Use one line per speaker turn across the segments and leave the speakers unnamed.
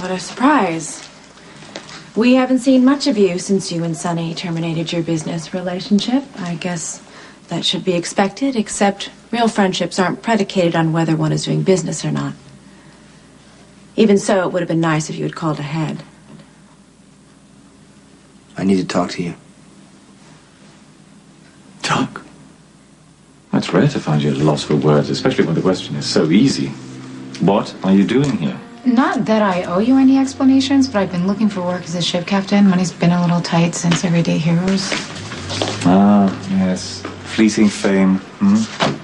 What a surprise. We haven't seen much of you since you and Sonny terminated your business relationship. I guess that should be expected, except real friendships aren't predicated on whether one is doing business or not. Even so, it would have been nice if you had called ahead.
I need to talk to you.
Talk? It's rare to find you at a loss for words, especially when the question is so easy. What are you doing here?
Not that I owe you any explanations, but I've been looking for work as a ship captain. Money's been a little tight since Everyday Heroes.
Ah, yes. Fleeting fame.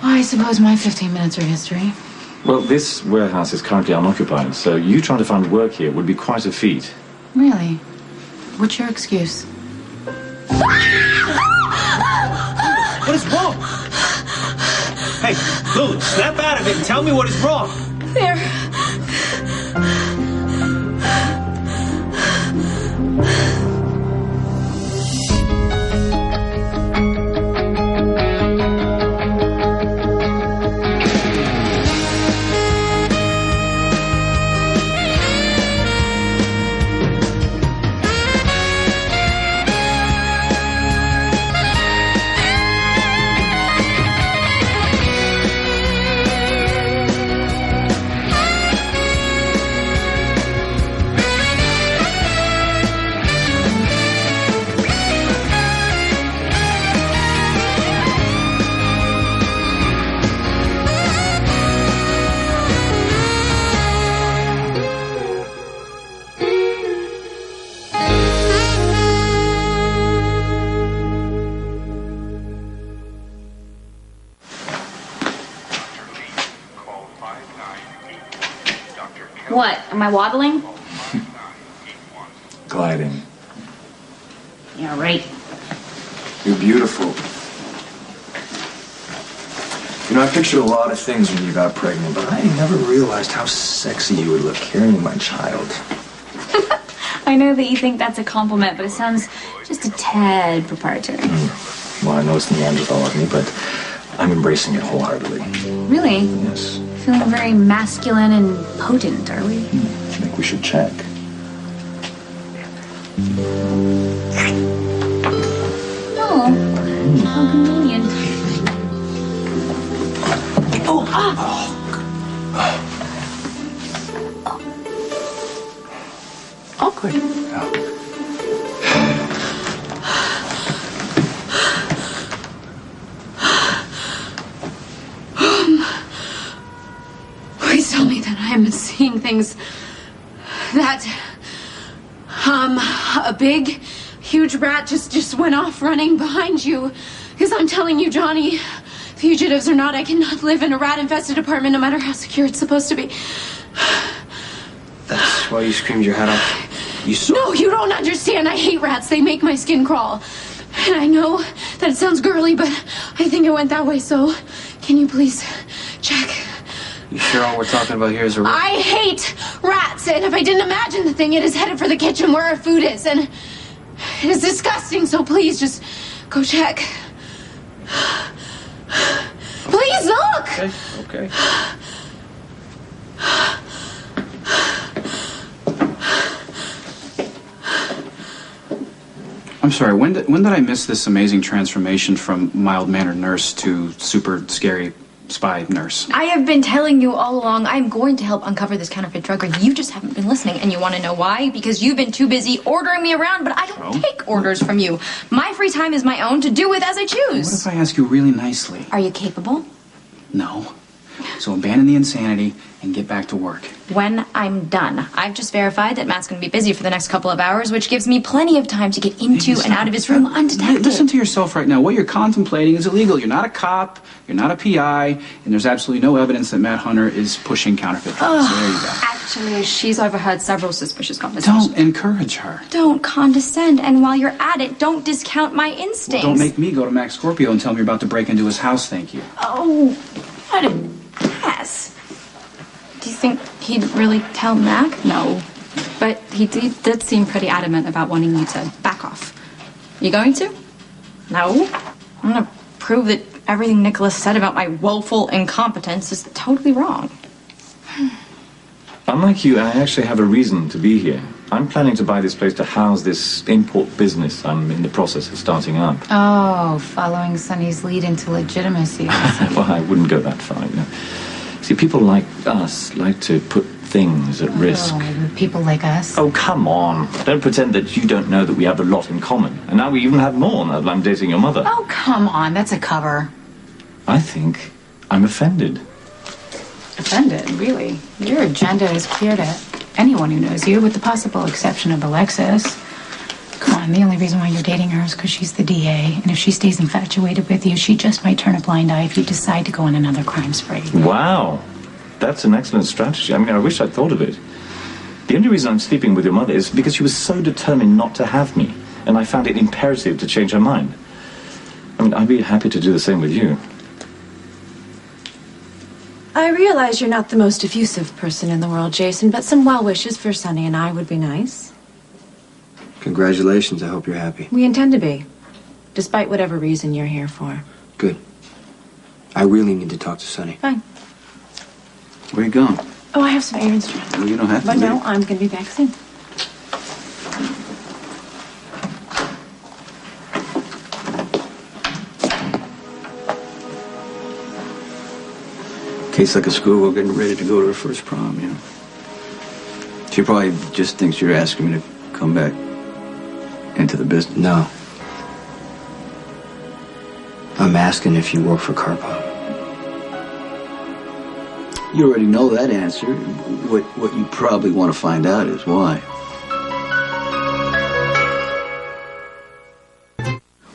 I suppose my 15 minutes are history.
Well, this warehouse is currently unoccupied, so you trying to find work here would be quite a feat.
Really? What's your excuse?
What is wrong? Hey, Lulu, snap out of it and tell me what is wrong.
There.
What? Am I waddling?
Gliding.
Yeah, right.
You're beautiful. You know, I pictured a lot of things when you got pregnant, but I never realized how sexy you would look carrying my child.
I know that you think that's a compliment, but it sounds just a tad proprietary.
Well, I know it's Neanderthal of me, but I'm embracing it wholeheartedly.
Really?
Yes.
Feeling very masculine and potent, are we?
I think we should check.
Oh, how convenient.
Awkward. Please tell me that I am seeing things that, a big, huge rat just went off running behind you. Because I'm telling you, Johnny, fugitives or not, I cannot live in a rat-infested apartment no matter how secure it's supposed to be.
That's why you screamed your head off. You saw.
No, you don't understand. I hate rats. They make my skin crawl. And I know that it sounds girly, but I think it went that way, so can you please check?
You sure all we're talking about here is a rat?
I hate rats, and if I didn't imagine the thing, it is headed for the kitchen where our food is, and it is disgusting, so please just go check. Please look!
Okay.
I'm sorry, when did I miss this amazing transformation from mild-mannered nurse to super scary spy nurse?
I have been telling you all along I'm going to help uncover this counterfeit drug ring. You just haven't been listening, and you want to know why? Because you've been too busy ordering me around, but I don't take orders from you. My free time is my own to do with as I choose.
What if I ask you really nicely?
Are you capable?
No. So abandon the insanity and get back to work.
When I'm done. I've just verified that Matt's going to be busy for the next couple of hours, which gives me plenty of time to get into and out of his room undetected.
Listen to yourself right now. What you're contemplating is illegal. You're not a cop, you're not a PI, and there's absolutely no evidence that Matt Hunter is pushing counterfeit drugs. So there you go.
Actually, she's overheard several suspicious conversations.
Don't encourage her.
Don't condescend, and while you're at it, don't discount my instincts.
Well, don't make me go to Max Scorpio and tell me you're about to break into his house, thank you.
Oh, what a mess. Do you think he'd really tell Mac?
No. But he did seem pretty adamant about wanting you to back off. You going to?
No. I'm gonna prove that everything Nicholas said about my woeful incompetence is totally wrong.
I'm Unlike you, I actually have a reason to be here. I'm planning to buy this place to house this import business I'm in the process of starting up.
Oh, following Sonny's lead into legitimacy.
Well, I wouldn't go that far, you know. See, people like us like to put things at risk.
Oh, people like us?
Oh, come on. Don't pretend that you don't know that we have a lot in common. And now we even have more now that I'm dating your mother.
Oh, come on. That's a cover.
I think I'm offended.
Offended? Really? Your agenda is clear to anyone who knows you, with the possible exception of Alexis. Come on, the only reason why you're dating her is because she's the DA. And if she stays infatuated with you, she just might turn a blind eye if you decide to go on another crime spree.
Wow. That's an excellent strategy. I mean, I wish I'd thought of it. The only reason I'm sleeping with your mother is because she was so determined not to have me, and I found it imperative to change her mind. I mean, I'd be happy to do the same with you.
I realize you're not the most effusive person in the world, Jason, but some well wishes for Sonny and I would be nice.
Congratulations. I hope you're happy.
We intend to be, despite whatever reason you're here for.
Good. I really need to talk to Sonny.
Fine.
Where you going?
Oh, I have some errands to run.
Well, you don't have to.
But no, I'm going to be back soon.
Case like a schoolgirl getting ready to go to her first prom, you know. She probably just thinks you're asking me to come back into the business.
No. I'm asking if you work for Karpov.
You already know that answer. What you probably want to find out is why.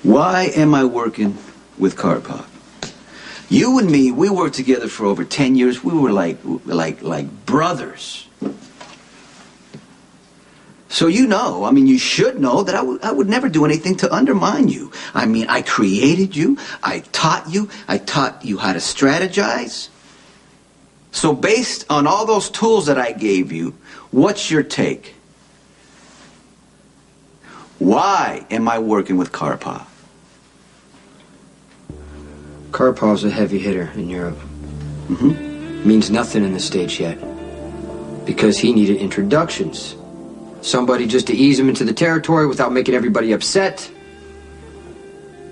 Why am I working with Karpov? You and me, we worked together for over 10 years. We were like brothers. So you know, I mean, you should know that I would never do anything to undermine you. I mean, I created you. I taught you how to strategize. So based on all those tools that I gave you, what's your take? Why am I working with Karpov?
Karpov's a heavy hitter in Europe. Means nothing in the States yet. Because he needed introductions. Somebody just to ease him into the territory without making everybody upset.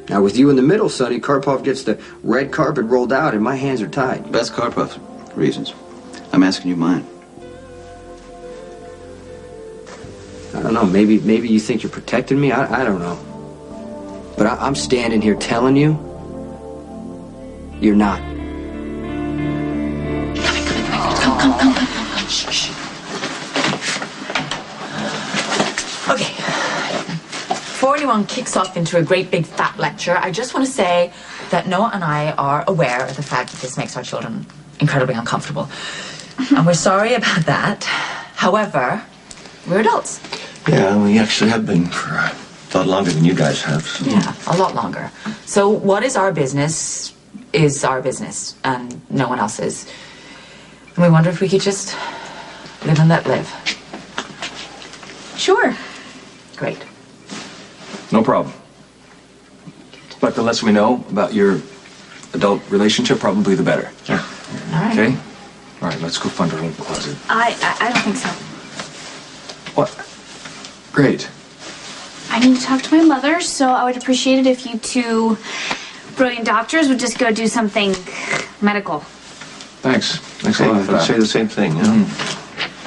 Now with you in the middle, Sonny, Karpov gets the red carpet rolled out and my hands are tied.
That's Karpov's reasons. I'm asking you mine.
I don't know, maybe you think you're protecting me? I don't know. But I'm standing here telling you, you're not.
Come. Shh. Okay. Before anyone kicks off into a great big fat lecture, I just want to say that Noah and I are aware of the fact that this makes our children incredibly uncomfortable. And we're sorry about that. However, we're adults.
Yeah, we actually have been for a lot longer than you guys have. So.
Yeah, a lot longer. So what is our business is our business, and no one else's. And we wonder if we could just live and let live.
Sure.
Great.
No problem. But the less we know about your adult relationship, probably the better.
Yeah. All right.
Okay? All right, let's go find our own closet.
I don't think so.
What? Great.
I need to talk to my mother, so I would appreciate it if you two brilliant doctors would just go do something medical.
Thanks. Thanks a lot for that.
I'd say the same thing, you know?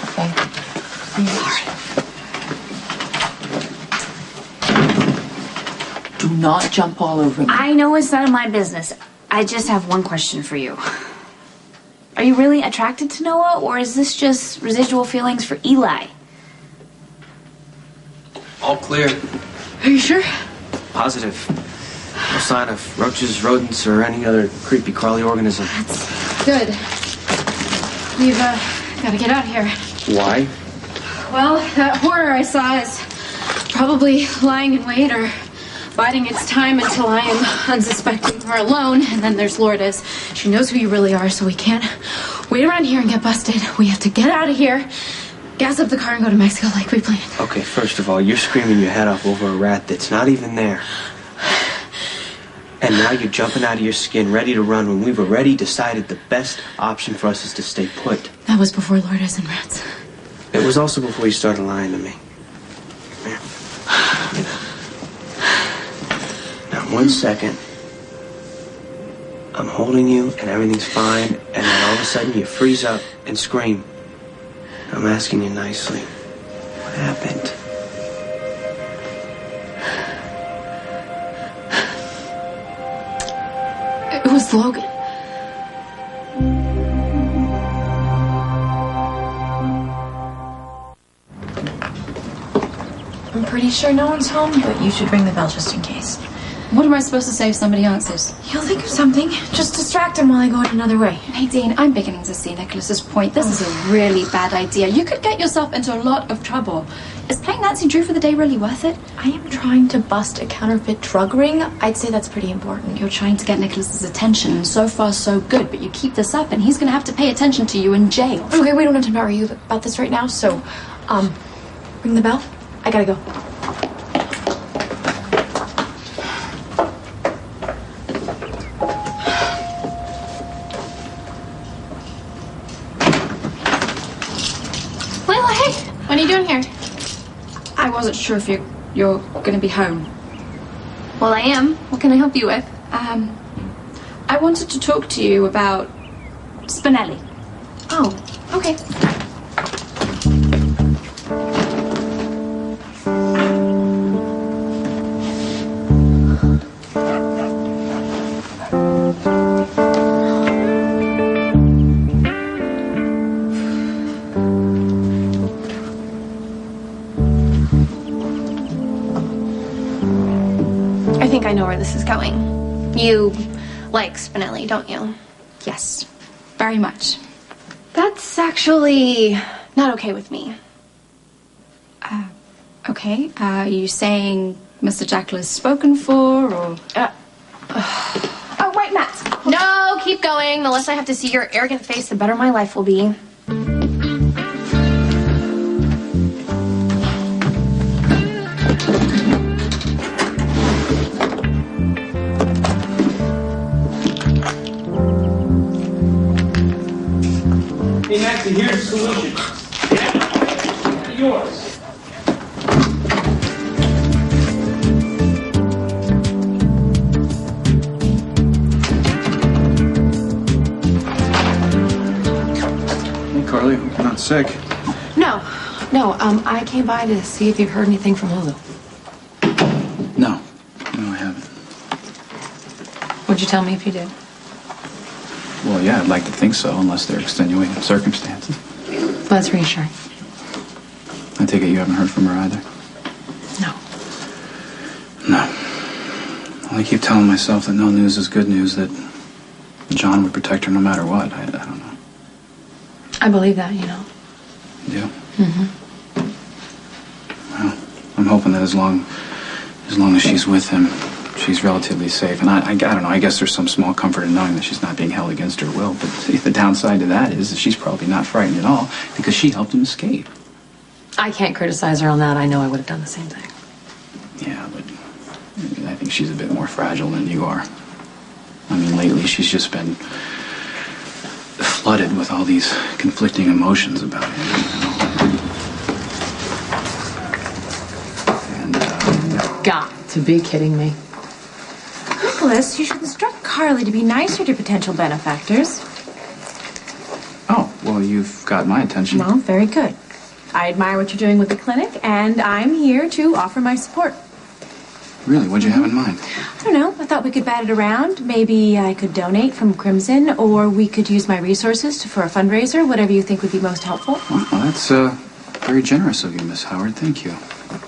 Okay. Do not jump all over me.
I know it's none of my business. I just have one question for you. Are you really attracted to Noah, or is this just residual feelings for Eli?
All clear.
Are you sure?
Positive. No sign of roaches, rodents, or any other creepy crawly organism.
That's good. We've got to get out of here.
Why?
Well, that horror I saw is probably lying in wait or biding its time until I am unsuspecting or alone. And then there's Lourdes. She knows who you really are, so we can't wait around here and get busted. We have to get out of here, gas up the car, and go to Mexico like we planned.
Okay, first of all, you're screaming your head off over a rat that's not even there. And now you're jumping out of your skin, ready to run when we've already decided the best option for us is to stay put.
No,
That was before Lourdes and Rats.
It was also before you started lying to me. Here. Now, 1 second. I'm holding you and everything's fine, and then all of a sudden you freeze up and scream. I'm asking you nicely. What happened?
It was Logan.
I'm pretty sure no one's home, but you should ring the bell just in case.
What am I supposed to say if somebody answers?
You'll think of something. Just distract him while I go in another way.
Nadine, I'm beginning to see Nicholas's point. This is a really bad idea. You could get yourself into a lot of trouble. Is playing Nancy Drew for the day really worth it?
I am trying to bust a counterfeit drug ring. I'd say that's pretty important.
You're trying to get Nicholas's attention, and so far so good, but you keep this up and he's going to have to pay attention to you in jail.
Okay, we don't have to worry you about this right now, so, ring the bell. I gotta go. What are you doing here?
I wasn't sure if you're going to be home.
Well, I am. What can I help you with?
I wanted to talk to you about Spinelli.
Oh, okay. I think I know where this is going. You like Spinelli, don't you?
Yes, very much.
That's actually not okay with me.
Okay, are you saying Mr. Jackal is spoken for, or...?
Oh, wait, Matt. No, keep going. The less I have to see your arrogant face, the better my life will be.
Hey, Maxie, here's the solution. Yours.
Hey, Carly, hope you're not sick.
No. I came by to see if you've heard anything from Lulu.
No, I haven't.
Would you tell me if you did?
Well, yeah, I'd like to think so, unless they're extenuating circumstances.
That's reassuring.
I take it you haven't heard from her either? No. Well, I keep telling myself that no news is good news, that John would protect her no matter what. I don't know.
I believe that, you know.
You do?
Mm-hmm.
Well, I'm hoping that as long as she's with him, she's relatively safe. And I don't know, I guess there's some small comfort in knowing that she's not being held against her will. But the downside to that is that she's probably not frightened at all because she helped him escape.
I can't criticize her on that. I know I would have done the same thing.
Yeah, but I think she's a bit more fragile than you are. I mean, lately she's just been flooded with all these conflicting emotions about him. You know? And,
Got to be kidding me. Nicholas, you should instruct Carly to be nicer to potential benefactors.
Oh, well, you've got my attention.
Well, very good. I admire what you're doing with the clinic, and I'm here to offer my support.
Really? What'd you have in mind?
I don't know. I thought we could bat it around. Maybe I could donate from Crimson, or we could use my resources for a fundraiser, whatever you think would be most helpful.
Well, that's very generous of you, Miss Howard. Thank you.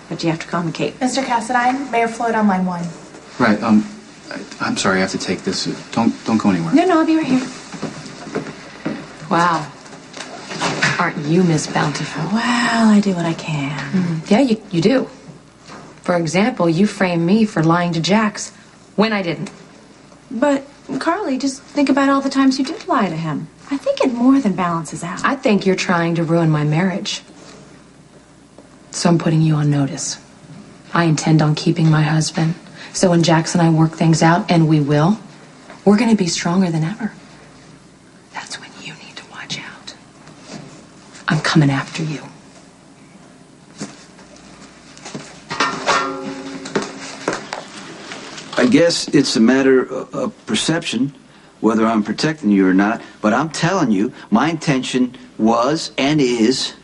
But you have to call me Kate.
Mr. Cassadine, Mayor Floyd on line 1.
Right, I'm sorry, I have to take this. Don't go anywhere.
No, I'll be right here. Wow. Aren't you Miss Bountiful? Well, I do what I can.
Yeah, you do. For example, you framed me for lying to Jax when I didn't.
But, Carly, just think about all the times you did lie to him. I think it more than balances out.
I think you're trying to ruin my marriage. So I'm putting you on notice. I intend on keeping my husband. So when Jax and I work things out, and we will, we're going to be stronger than ever. That's when you need to watch out. coming after you.
I guess it's a matter of perception, whether I'm protecting you or not. But I'm telling you, my intention was and is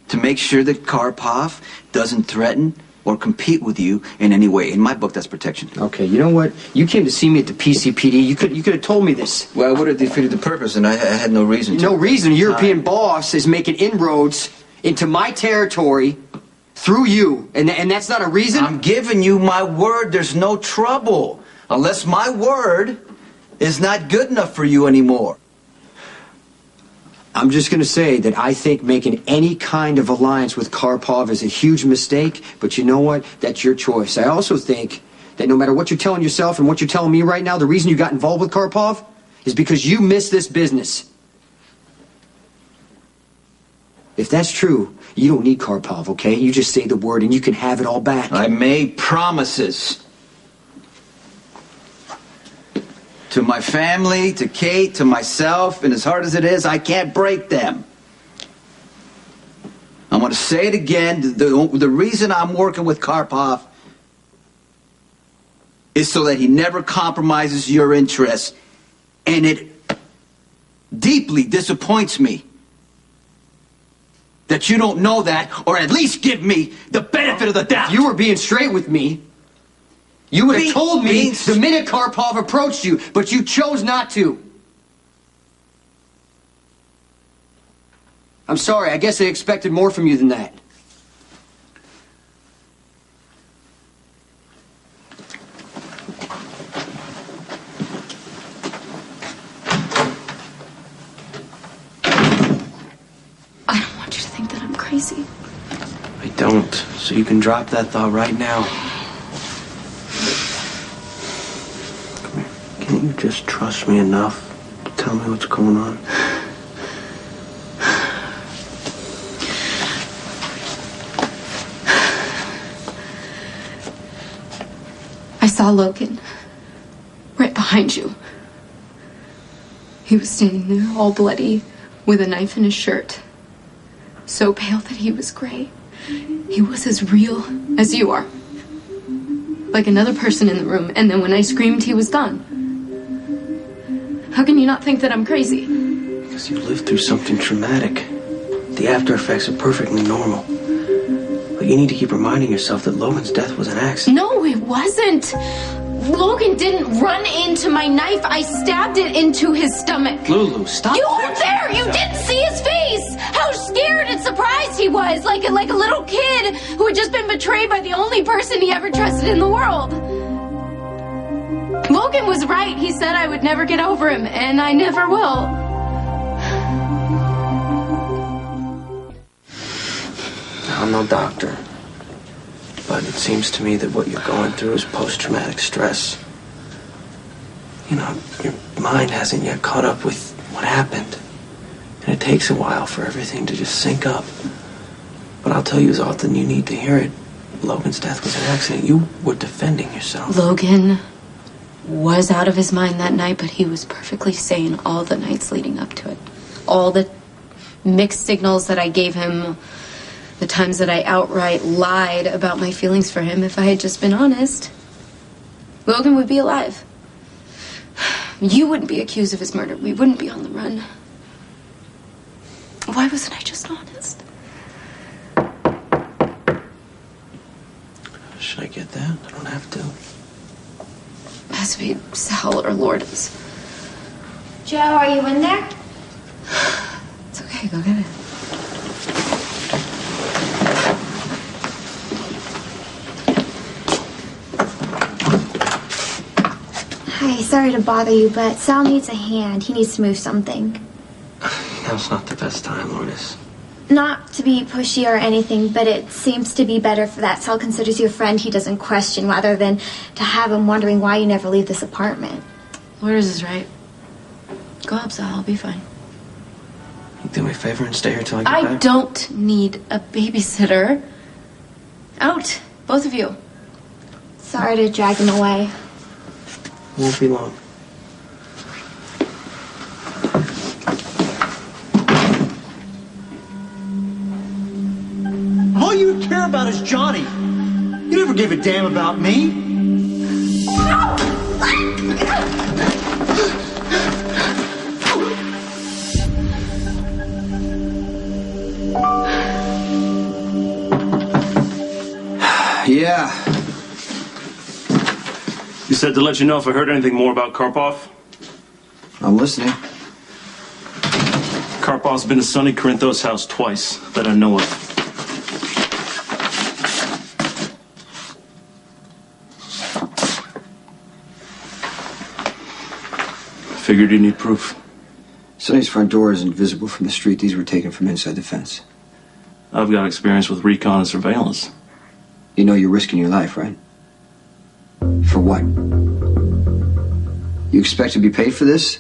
to make sure that Karpov doesn't threaten or compete with you in any way. In my book, that's protection.
Okay, you know what? You came to see me at the PCPD. You could have told me this.
Well, I would have defeated the purpose, and I had no reason to.
No reason. A European boss is making inroads into my territory through you, and that's not a reason?
I'm giving you my word there's no trouble. Unless my word is not good enough for you anymore.
I'm just going to say that I think making any kind of alliance with Karpov is a huge mistake, but you know what? That's your choice. I also think that no matter what you're telling yourself and what you're telling me right now, the reason you got involved with Karpov is because you miss this business. If that's true, you don't need Karpov, okay? You just say the word and you can have it all back.
I made promises. To my family, to Kate, to myself, and as hard as it is, I can't break them. I'm going to say it again. The reason I'm working with Karpov is so that he never compromises your interests. And it deeply disappoints me that you don't know that, or at least give me the benefit of the doubt.
You were being straight with me. You would have told me the minute Karpov approached you, but you chose not to. I'm sorry, I guess I expected more from you than that.
I don't want you to think that I'm crazy.
I don't. So you can drop that thought right now. Come here. Can't you just trust me enough to tell me what's going on?
I saw Logan right behind you. He was standing there all bloody with a knife in his shirt. So pale that he was gray. He was as real as you are. Like another person in the room, and then when I screamed, he was gone. How can you not think that I'm crazy?
Because you lived through something traumatic. The after effects are perfectly normal. But you need to keep reminding yourself that Logan's death was an accident.
No, it wasn't. Logan didn't run into my knife. I stabbed it into his stomach.
Lulu, stop.
You weren't there. You didn't see his face. How scared and surprised he was, like a little kid who had just been betrayed by the only person he ever trusted in the world. Logan was right. He said I would never get over him, and I never will.
I'm no doctor. But it seems to me that what you're going through is post-traumatic stress. You know, your mind hasn't yet caught up with what happened. And it takes a while for everything to just sync up. But I'll tell you as often you need to hear it. Logan's death was an accident. You were defending yourself.
Logan was out of his mind that night, but he was perfectly sane all the nights leading up to it. All the mixed signals that I gave him, the times that I outright lied about my feelings for him. If I had just been honest, Logan would be alive. You wouldn't be accused of his murder. We wouldn't be on the run. Why wasn't I just honest?
Should I get that? I don't have to.
It has to be Sal or Lourdes.
Joe, are you in there?
It's okay, go get it.
Hi, sorry to bother you, but Sal needs a hand. He needs to move something.
Now's not the best time, Lourdes.
Not to be pushy or anything, but it seems to be better for that Sal considers you a friend he doesn't question, rather than to have him wondering why you never leave this apartment.
Lourdes is right. Go up, Sal. I'll be fine.
You do me a favor and stay here till I get back?
I don't need a babysitter. Out, both of you.
Sorry to drag him away.
Won't be long.
All you care about is Johnny. You never gave a damn about me.
Yeah.
You said to let you know if I heard anything more about Karpov?
I'm listening.
Karpov's been to Sonny Corinthos' house twice that I know of. Figured you need proof.
Sonny's front door isn't visible from the street. These were taken from inside the fence.
I've got experience with recon and surveillance.
You know you're risking your life, right? For what? You expect to be paid for this?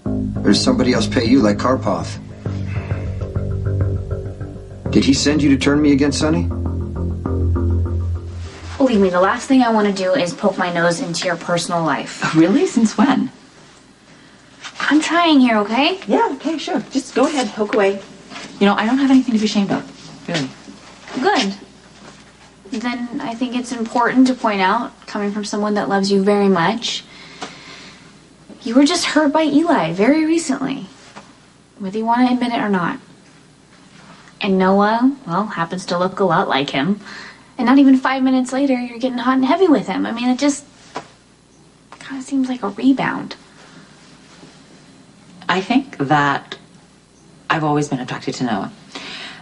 Or does somebody else pay you like Karpov? Did he send you to turn me against Sonny?
Believe me, the last thing I want to do is poke my nose into your personal life.
Really? Since when?
I'm trying here, okay?
Yeah, okay, sure. Just go ahead, poke away. You know, I don't have anything to be ashamed of. Really.
Good. Then I think it's important to point out, coming from someone that loves you very much, you were just hurt by Eli very recently, whether you want to admit it or not. And Noah, well, happens to look a lot like him. And not even 5 minutes later, you're getting hot and heavy with him. I mean, it just kind of seems like a rebound.
I think that I've always been attracted to Noah.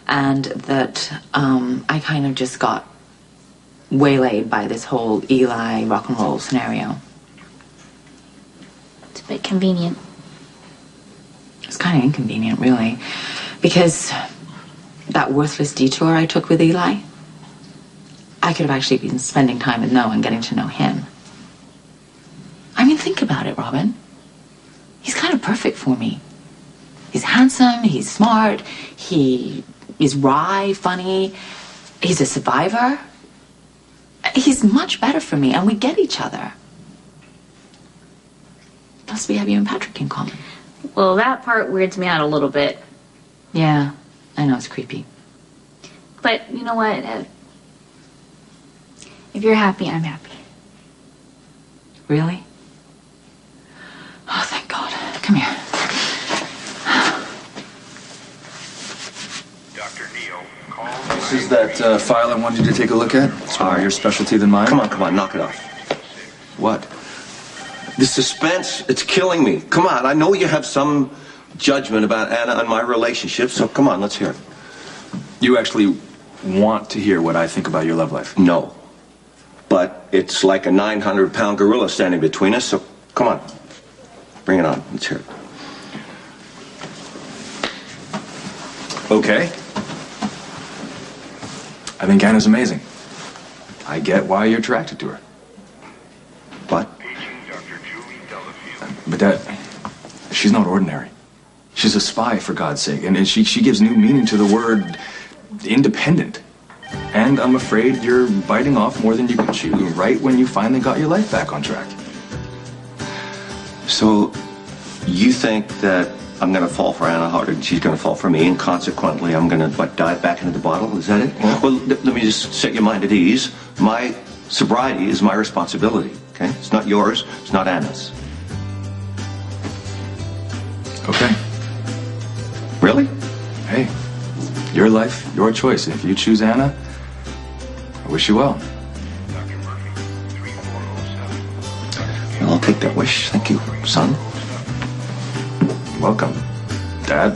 And that I kind of just got waylaid by this whole Eli rock and roll scenario.
It's a bit convenient.
It's kind of inconvenient, really. Because that worthless detour I took with Eli, I could have actually been spending time with Noah and getting to know him. I mean, think about it, Robin. He's kind of perfect for me. He's handsome, he's smart, he is wry, funny, he's a survivor. He's much better for me, and we get each other. Plus, we have you and Patrick in common.
Well, that part weirds me out a little bit.
Yeah, I know, it's creepy.
But you know what? If you're happy, I'm happy.
Really? Oh, thank God. Come here.
This is that file I wanted you to take a look at. It's more your specialty than mine.
Come on, knock it off.
What?
The suspense, it's killing me. Come on, I know you have some judgment about Anna and my relationship, so come on, let's hear it.
You actually want to hear what I think about your love life?
No. But it's like a 900-pound gorilla standing between us, so come on. Bring it on. Let's hear it.
Okay. I think Anna's amazing. I get why you're attracted to her.
What?
But she's not ordinary. She's a spy, for God's sake, and she gives new meaning to the word independent. And I'm afraid you're biting off more than you can chew right when you finally got your life back on track.
So, you think that I'm going to fall for Anna harder than she's going to fall for me, and consequently I'm going to dive back into the bottle? Is that it? Well, let me just set your mind at ease. My sobriety is my responsibility, okay? It's not yours. It's not Anna's.
Okay.
Really?
Hey, your life, your choice. If you choose Anna, I wish you well.
Well, I'll take that wish. Thank you, son.
Welcome, Dad.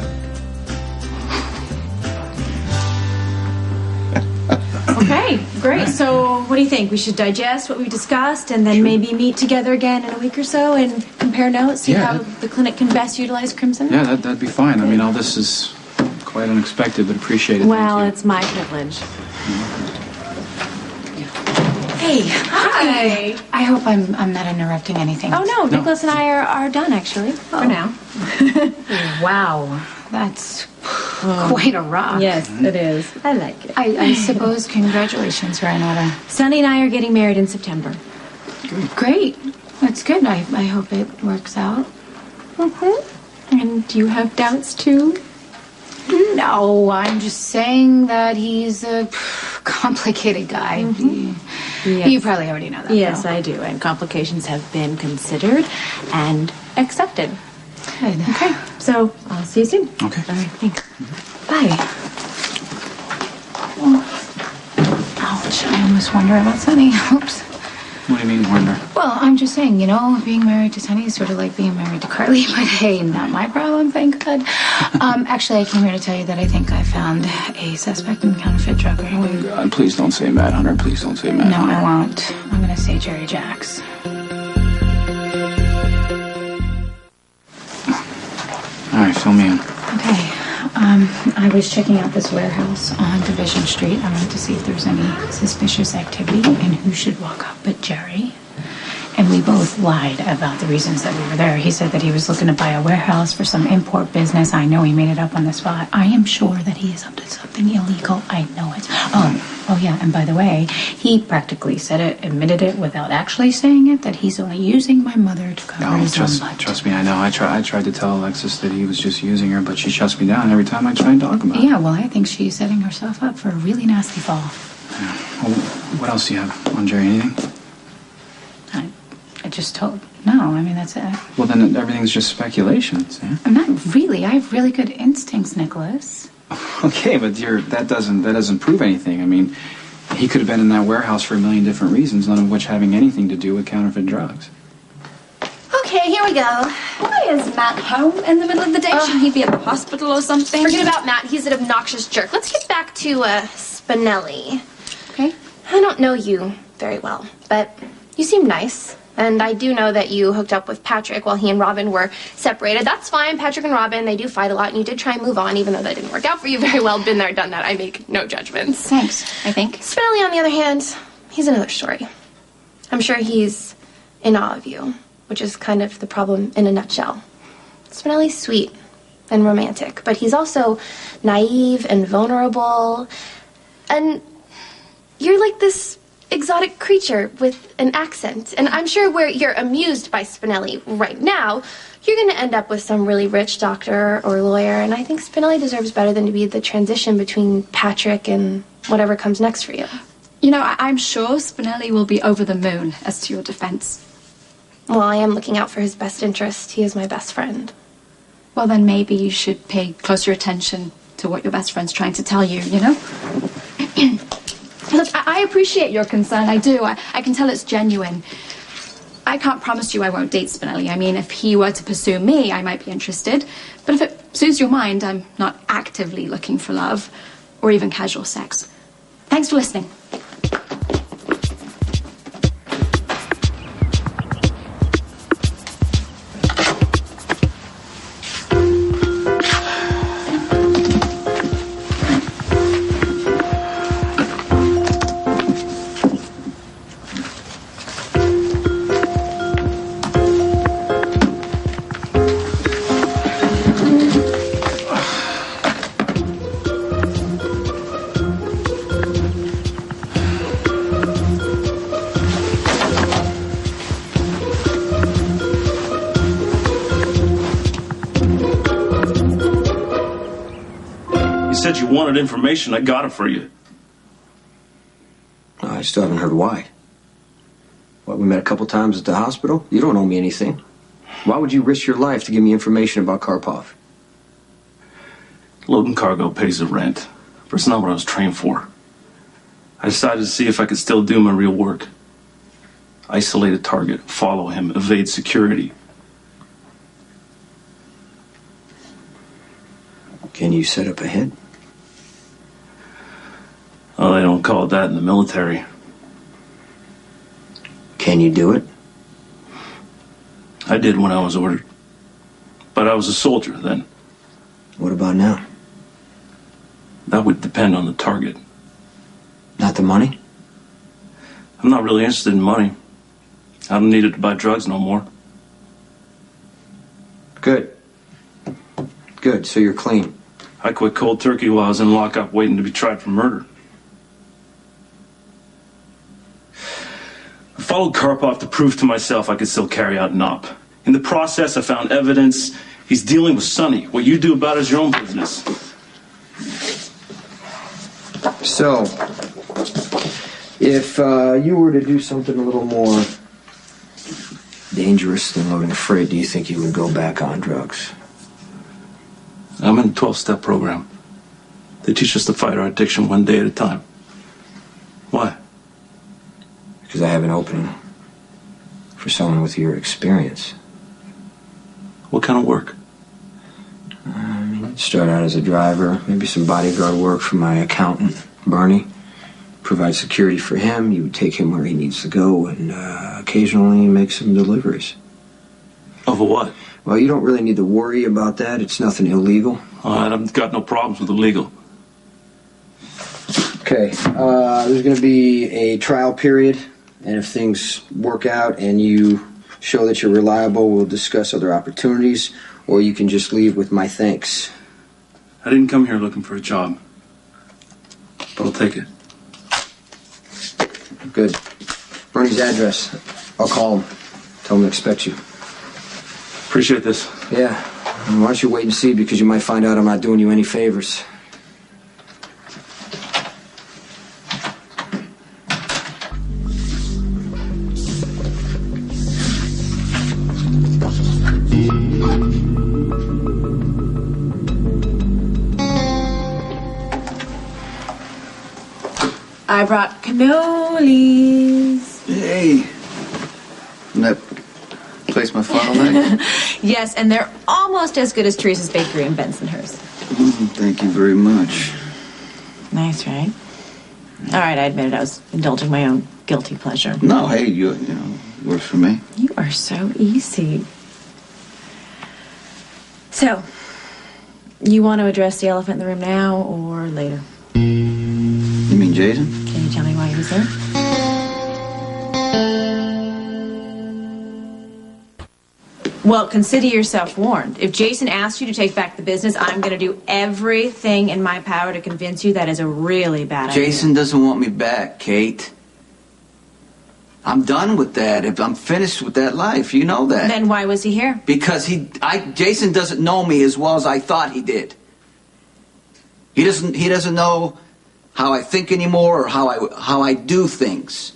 Okay, great. So what do you think? We should digest what we discussed and then maybe meet together again in a week or so and compare notes, see how the clinic can best utilize Crimson?
Yeah, that'd be fine. I mean, all this is quite unexpected, but appreciated.
Well, it's my privilege.
Hey, hi. I hope I'm not interrupting anything.
Oh, no. Nicholas and I are done, actually, for now.
Wow, that's quite a rock.
Yes, it is. I like it.
I suppose congratulations are in order.
Sonny and I are getting married in September.
Great. That's good. I hope it works out.
Mm-hmm. And you have doubts, too?
No, I'm just saying that he's a complicated guy.
Yes.
You probably already know that.
Yes,
though.
I do. And complications have been considered and accepted.
Good.
Okay, so I'll see you soon.
Okay.
All right, thanks. Bye.
Ouch, I almost wonder about Sunny. Oops.
What do you mean, wonder?
Well, I'm just saying, being married to Sunny is sort of like being married to Carly, but hey, not my problem, thank God. Actually, I came here to tell you that I think I found a suspect in counterfeit drug.
Oh, God, please don't say Matt Hunter. Please don't say Matt
No,
Hunter.
I won't. I'm gonna say Jerry Jacks.
All right, fill me in.
Okay. I was checking out this warehouse on Division Street. I wanted to see if there's any suspicious activity and who should walk up but Jerry. And we both lied about the reasons that we were there. He said that he was looking to buy a warehouse for some import business. I know he made it up on the spot. I am sure that he is up to something illegal. I know it. Oh yeah, and by the way, he practically said it, admitted it without actually saying it, that he's only using my mother to cover his own butt.
Trust me, I know. I tried to tell Alexis that he was just using her, but she shuts me down every time I try and talk about it.
Yeah, well, I think she's setting herself up for a really nasty fall.
Yeah. Well, what else do you have on Jerry? Anything?
I just told. No, I mean, that's it.
Well, then everything's just speculation. Yeah?
I'm not really. I have really good instincts, Nicholas.
Okay, but that doesn't prove anything. I mean, he could have been in that warehouse for a million different reasons, none of which having anything to do with counterfeit drugs.
Okay, here we go.
Why is Matt home in the middle of the day? Shouldn't he be at the hospital or something?
Forget about Matt. He's an obnoxious jerk. Let's get back to Spinelli.
Okay.
I don't know you very well, but you seem nice. And I do know that you hooked up with Patrick while he and Robin were separated. That's fine. Patrick and Robin, they do fight a lot, and you did try and move on, even though that didn't work out for you very well. Been there, done that. I make no judgments.
Thanks, I think.
Spinelli, on the other hand, he's another story. I'm sure he's in awe of you, which is kind of the problem in a nutshell. Spinelli's sweet and romantic, but he's also naive and vulnerable. And you're like this exotic creature with an accent. And I'm sure where you're amused by Spinelli right now, you're going to end up with some really rich doctor or lawyer. And I think Spinelli deserves better than to be the transition between Patrick and whatever comes next for you.
I'm sure Spinelli will be over the moon as to your defense.
Well, I am looking out for his best interest. He is my best friend.
Well, then maybe you should pay closer attention to what your best friend's trying to tell you, Look, I appreciate your concern. I do. I can tell it's genuine. I can't promise you I won't date Spinelli. I mean, if he were to pursue me, I might be interested. But if it suits your mind, I'm not actively looking for love or even casual sex. Thanks for listening.
Said you wanted information, I got it for you.
I still haven't heard why. What, we met a couple times at the hospital? You don't owe me anything. Why would you risk your life to give me information about Karpov?
Loading cargo pays the rent, but it's not what I was trained for. I decided to see if I could still do my real work. Isolate a target, follow him, evade security.
Can you set up a hit?
Oh, they don't call it that in the military.
Can you do it?
I did when I was ordered. But I was a soldier then.
What about now?
That would depend on the target.
Not the money?
I'm not really interested in money. I don't need it to buy drugs no more.
Good. Good, so you're clean.
I quit cold turkey while I was in lockup waiting to be tried for murder. I followed Karpov to prove to myself I could still carry out an op. In the process, I found evidence he's dealing with Sonny. What you do about it is your own business.
So, if you were to do something a little more dangerous than loading freight, do you think you would go back on drugs?
I'm in a 12-step program. They teach us to fight our addiction one day at a time. Why?
Because I have an opening for someone with your experience.
What kind of work?
Start out as a driver, maybe some bodyguard work for my accountant, Barney. Provide security for him. You would take him where he needs to go and occasionally make some deliveries.
Over what?
Well, you don't really need to worry about that. It's nothing illegal.
I've got no problems with illegal.
Okay, there's going to be a trial period, and if things work out and you show that you're reliable, we'll discuss other opportunities, or you can just leave with my thanks.
I didn't come here looking for a job, but I'll take it.
Good. Bernie's address. I'll call him. Tell him to expect you.
Appreciate this.
Yeah. Why don't you wait and see, because you might find out I'm not doing you any favors.
I brought cannolis.
Hey. Isn't that place my final night?
Yes, and they're almost as good as Teresa's Bakery in Bensonhurst.
Thank you very much.
Nice, right? All right, I admitted I was indulging my own guilty pleasure.
No, hey, you know, works for me.
You are so easy. So, you want to address the elephant in the room now or later?
You mean Jason?
Can you tell me why he was there? Well, consider yourself warned. If Jason asks you to take back the business, I'm going to do everything in my power to convince you that is a really bad idea.
Jason doesn't want me back, Kate. I'm done with that. If I'm finished with that life, you know that.
Then why was he here?
Because Jason doesn't know me as well as I thought he did. He doesn't know how I think anymore or how I do things.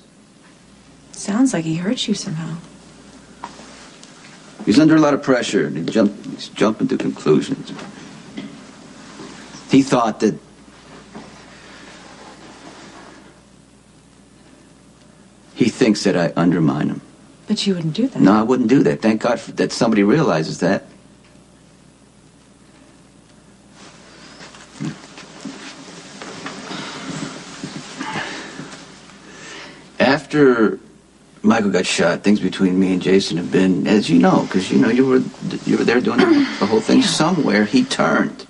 Sounds like he hurt you somehow.
He's under a lot of pressure. He's jumping to conclusions. He thought that he thinks that I undermine him.
But you wouldn't do that.
No, I wouldn't do that. Thank God that somebody realizes that. After Michael got shot, things between me and Jason have been, as you know, because you were there doing the whole thing. Yeah. Somewhere he turned,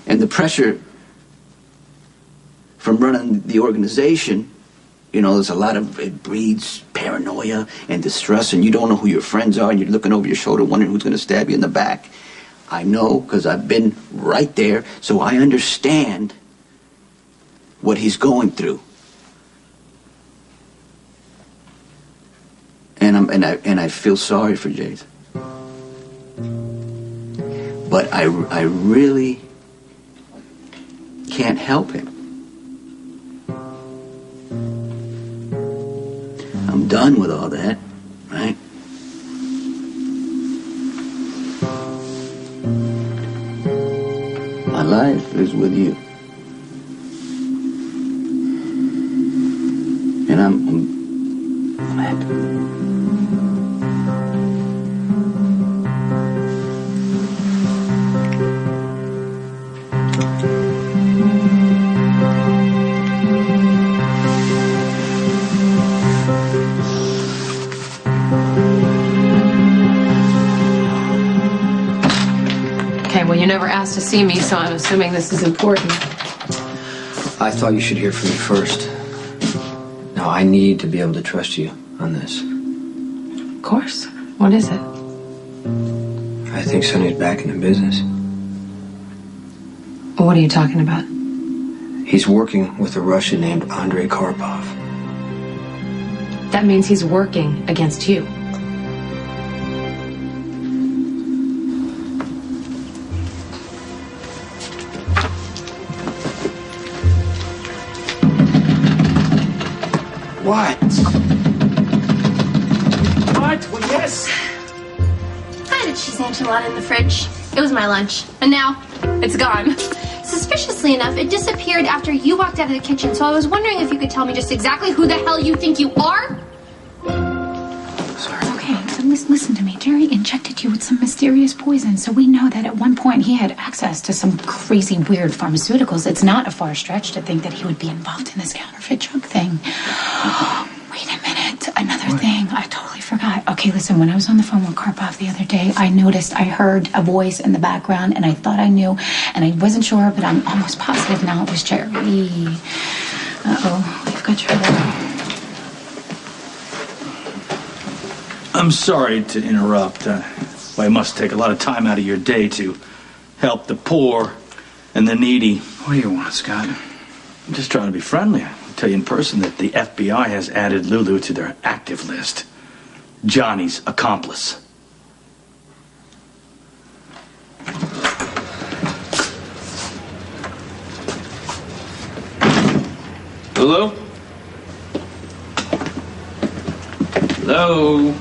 and the pressure from running the organization, there's a lot of, it breeds paranoia and distrust, and you don't know who your friends are, and you're looking over your shoulder wondering who's going to stab you in the back. I know, because I've been right there, so I understand what he's going through. And I feel sorry for Jason. But I really can't help him. I'm done with all that, right? My life is with you. And I'm happy.
Well, you never asked to see me, so I'm assuming this is important.
I thought you should hear from me first. Now, I need to be able to trust you on this.
Of course. What is it?
I think Sonny's back in the business.
What are you talking about?
He's working with a Russian named Andrei Karpov.
That means he's working against you.
What?
What? Well, yes.
I had a cheese enchilada in the fridge. It was my lunch. And now, it's gone. Suspiciously enough, it disappeared after you walked out of the kitchen, so I was wondering if you could tell me just exactly who the hell you think you are?
Okay, so listen to me. Jerry injected you with some mysterious poison, so we know that at one point he had access to some crazy, weird pharmaceuticals. It's not a far stretch to think that he would be involved in this counterfeit drug thing. Wait a minute. Another thing. I totally forgot. Okay, listen, when I was on the phone with Karpov the other day, I heard a voice in the background, and I thought I knew, and I wasn't sure, but I'm almost positive now it was Jerry. Uh-oh, we've got trouble.
I'm sorry to interrupt. I must take a lot of time out of your day to help the poor and the needy.
What do you want, Scott?
I'm just trying to be friendly. I'll tell you in person that the FBI has added Lulu to their active list. Johnny's accomplice.
Hello? Hello?